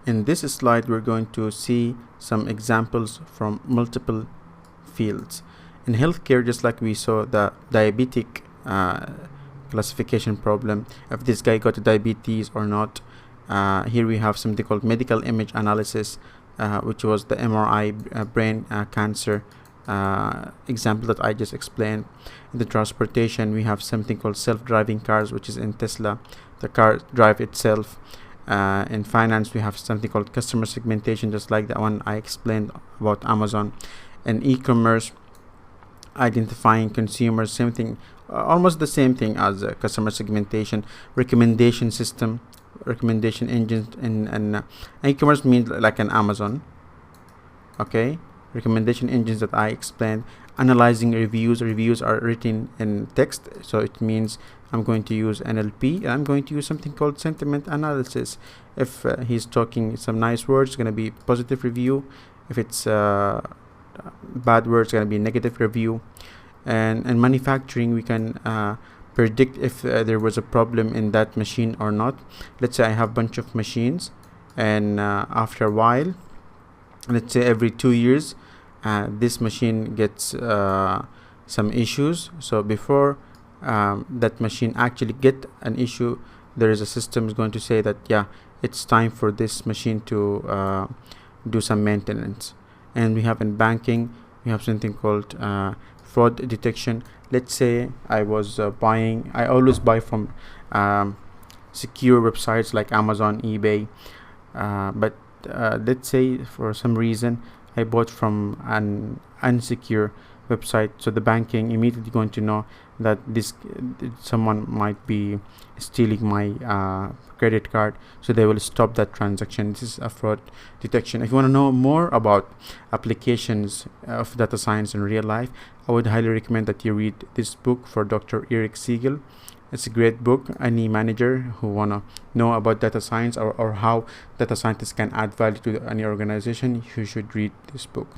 In this slide, we're going to see some examples from multiple fields. In healthcare, just like we saw the diabetic classification problem, if this guy got diabetes or not. Here we have something called medical image analysis, which was the MRI brain cancer example that I just explained. In the transportation, we have something called self-driving cars, which is in Tesla. The car drive itself. In finance, we have something called customer segmentation, just like the one I explained about Amazon. In e-commerce, identifying consumers, same thing, almost the same thing as customer segmentation. Recommendation system, recommendation engine in e-commerce means like an Amazon. Okay, recommendation engines that I explained. Analyzing reviews are written in text, so it means I'm going to use NLP, and I'm going to use something called sentiment analysis. If he's talking some nice words, it's going to be positive review. If it's bad words, it's going to be negative review. And in manufacturing, we can predict if there was a problem in that machine or not. Let's say I have a bunch of machines, and after a while, let's say every 2 years, this machine gets some issues. So before that machine actually get an issue, there is a system is going to say that, yeah, it's time for this machine to do some maintenance. And we have in banking, we have something called fraud detection. Let's say I was buying, I always buy from secure websites like Amazon, eBay, but let's say for some reason I bought from an unsecure website, so the banking immediately going to know that this someone might be stealing my credit card, so they will stop that transaction. This is a fraud detection. If you want to know more about applications of data science in real life, I would highly recommend that you read this book for Dr. Eric Siegel. It's a great book. Any manager who want to know about data science or how data scientists can add value to any organization, you should read this book.